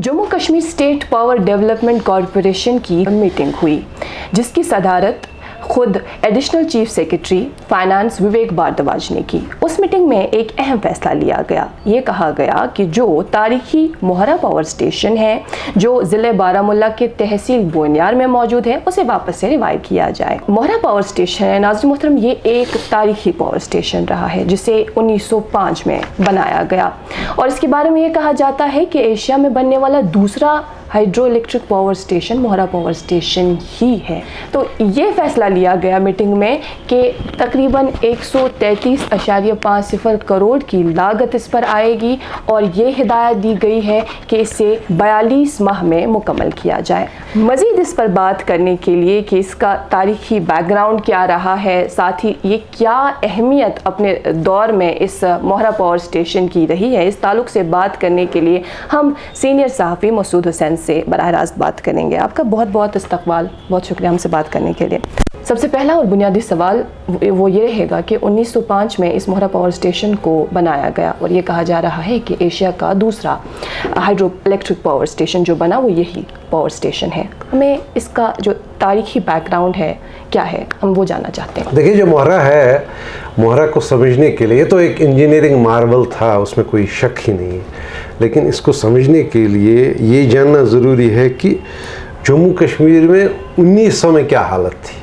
Jammu Kashmir state power development corporation की meeting हुई, जिसकी सदारत खुद एडिशनल चीफ सेक्रेटरी फाइनेंस विवेक भारद्वाज ने की। उस मीटिंग में एक अहम फैसला लिया गया। ये कहा गया कि जो तारीखी मोहरा पावर स्टेशन है, जो ज़िले बारामुल्ला के तहसील बोनियार में मौजूद है, उसे वापस से रिवाइव किया जाए। मोहरा पावर स्टेशन है नाज़रीन मोहतरम, ये एक तारीखी पावर स्टेशन रहा है जिसे 1905 में बनाया गया और इसके बारे में ये कहा जाता है कि एशिया में बनने वाला दूसरा हाइड्रो इलेक्ट्रिक पावर स्टेशन मोहरा पावर स्टेशन ही है। तो ये फैसला लिया गया मीटिंग में कि तकरीबन 133.50 करोड़ की लागत इस पर आएगी और ये हिदायत दी गई है कि इसे 42 माह में मुकम्मल किया जाए। मज़ीद इस पर बात करने के लिए कि इसका तारीखी बैकग्राउंड क्या रहा है, साथ ही ये क्या अहमियत अपने दौर में इस मोहरा पावर स्टेशन की रही है, इस ताल्लुक़ से बात करने के लिए हम सीनियर सहाफ़ी मसूद हुसैन से बराह रास्त बात करेंगे। आपका बहुत बहुत इस्तकबाल, बहुत शुक्रिया हमसे बात करने के लिए। सबसे पहला और बुनियादी सवाल वो ये रहेगा कि 1905 में इस मोहरा पावर स्टेशन को बनाया गया और ये कहा जा रहा है कि एशिया का दूसरा हाइड्रो इलेक्ट्रिक पावर स्टेशन जो बना वो यही पावर स्टेशन है। हमें इसका जो तारीखी बैकग्राउंड है क्या है, हम वो जानना चाहते हैं। देखिए, जो मोहरा है, मोहरा को समझने के लिए तो एक इंजीनियरिंग मार्वल था, उसमें कोई शक ही नहीं है, लेकिन इसको समझने के लिए ये जानना ज़रूरी है कि जम्मू कश्मीर में 1900 में क्या हालत थी।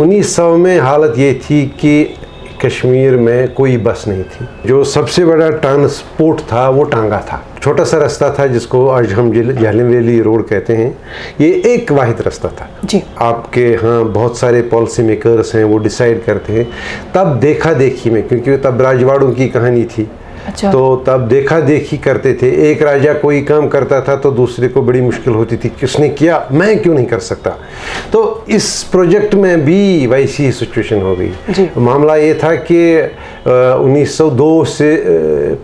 1900 में हालत ये थी कि कश्मीर में कोई बस नहीं थी। जो सबसे बड़ा ट्रांसपोर्ट था वो टांगा था। छोटा सा रास्ता था जिसको आज हम झेलम वैली रोड कहते हैं। ये एक वाहिद रास्ता था जी। आपके यहाँ बहुत सारे पॉलिसी मेकर्स हैं, वो डिसाइड करते हैं। तब देखा देखी में, क्योंकि तब राजवाड़ों की कहानी थी, अच्छा। तो तब देखा देखी करते थे। एक राजा कोई काम करता था तो दूसरे को बड़ी मुश्किल होती थी, किसने किया, मैं क्यों नहीं कर सकता। तो इस प्रोजेक्ट में भी वैसी सिचुएशन हो गई। मामला ये था कि 1902 से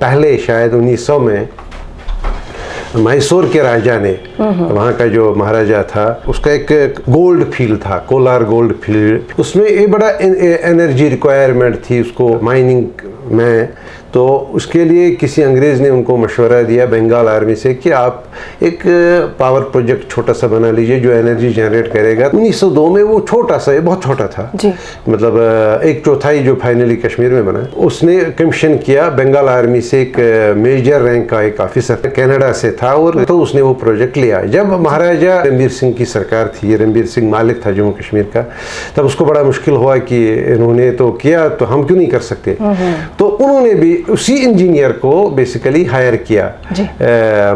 पहले, शायद 1900 में मैसूर के राजा ने, वहाँ का जो महाराजा था, उसका एक गोल्ड फील्ड था, कोलार गोल्ड फील्ड। उसमें एक बड़ा एनर्जी रिक्वायरमेंट थी उसको माइनिंग में। तो उसके लिए किसी अंग्रेज़ ने उनको मशवरा दिया बंगाल आर्मी से कि आप एक पावर प्रोजेक्ट छोटा सा बना लीजिए जो एनर्जी जनरेट करेगा। 1902 में वो छोटा सा, बहुत छोटा था जी। मतलब 1/4 जो फाइनली कश्मीर में बना। उसने कमीशन किया बंगाल आर्मी से, एक मेजर रैंक का एक ऑफिसर कनाडा से था, और तो उसने वो प्रोजेक्ट लिया। जब महाराजा रणबीर सिंह की सरकार थी, रणबीर सिंह मालिक था जम्मू कश्मीर का, तब उसको बड़ा मुश्किल हुआ कि इन्होंने तो किया तो हम क्यों नहीं कर सकते। तो उन्होंने भी उसी इंजीनियर को बेसिकली हायर किया।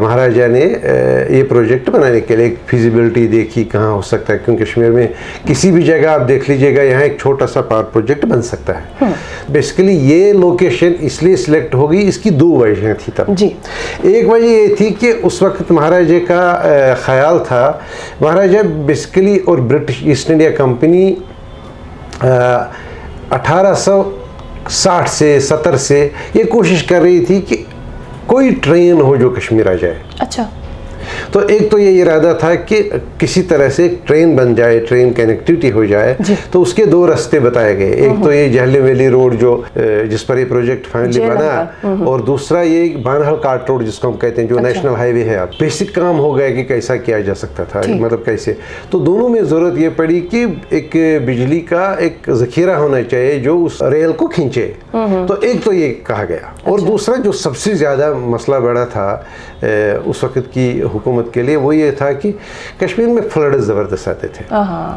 महाराजा ने ये प्रोजेक्ट बनाने के लिए एक फिजिबिलिटी देखी कहाँ हो सकता है, क्योंकि कश्मीर में किसी भी जगह आप देख लीजिएगा यहाँ एक छोटा सा पावर प्रोजेक्ट बन सकता है। बेसिकली ये लोकेशन इसलिए सिलेक्ट हो गई, इसकी दो वजह थी तब जी। एक वजह ये थी कि उस वक्त महाराजा का ख्याल था, महाराजा बेसिकली और ब्रिटिश ईस्ट इंडिया कंपनी 1860 से 70 से ये कोशिश कर रही थी कि कोई ट्रेन हो जो कश्मीर आ जाए। अच्छा। तो एक तो ये इरादा था कि किसी तरह से ट्रेन बन जाए, ट्रेन कनेक्टिविटी हो जाए। तो उसके दो रास्ते बताए गए, एक तो ये झेलम वैली रोड जो जिस पर ये प्रोजेक्ट फाइनली बना, और दूसरा ये बानहल काट रोड जिसको हम कहते हैं, जो नेशनल हाईवे है। अब बेसिक काम हो गया कि कैसा किया जा सकता था, मतलब कैसे। तो दोनों में ज़रूरत ये पड़ी कि एक बिजली का एक ज़खीरा होना चाहिए जो उस रेल को खींचे। तो एक तो ये कहा गया, और दूसरा जो सबसे ज़्यादा मसला बड़ा था उस वक्त की हुकूमत के लिए, वो ये था कि कश्मीर में फ्लड्स ज़बरदस्त आते थे।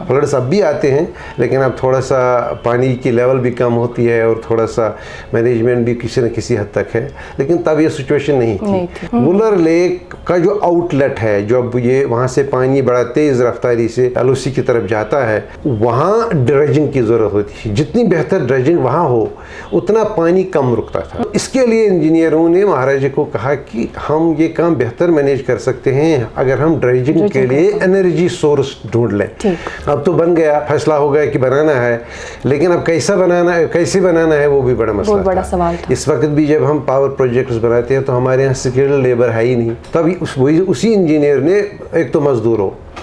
फ्लड्स अब भी आते हैं, लेकिन अब थोड़ा सा पानी की लेवल भी कम होती है और थोड़ा सा मैनेजमेंट भी किसी न किसी हद तक है, लेकिन तब ये सिचुएशन नहीं थी। वुलर लेक का जो आउटलेट है, जो अब ये वहाँ से पानी बड़ा तेज़ रफ्तारी से LOC की तरफ जाता है, वहाँ ड्रेजिंग की ज़रूरत होती है। जितनी बेहतर ड्रेजिंग वहाँ हो उतना पानी कम रुकता था। इसके लिए इंजीनियरों ने महाराजा को कहा कि हम ये काम बेहतर मैनेज कर सकते हैं अगर हम ड्रेजिंग के लिए एनर्जी सोर्स ढूंढ लें। अब तो बन गया, फैसला हो गया कि बनाना है, लेकिन अब कैसे बनाना है वो भी बड़ा मसला, बड़ा सवाल था। इस वक्त भी जब हम पावर प्रोजेक्ट्स बनाते हैं तो हमारे यहाँ स्किल्ड लेबर है ही नहीं। तभी उसी इंजीनियर ने, एक तो मजदूर हो,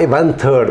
1/3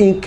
1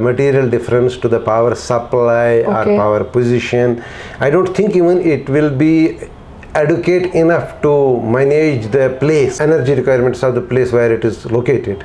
material difference to the power supply or power position. I don't think even it will be adequate enough to manage the place, energy requirements of the place where it is located.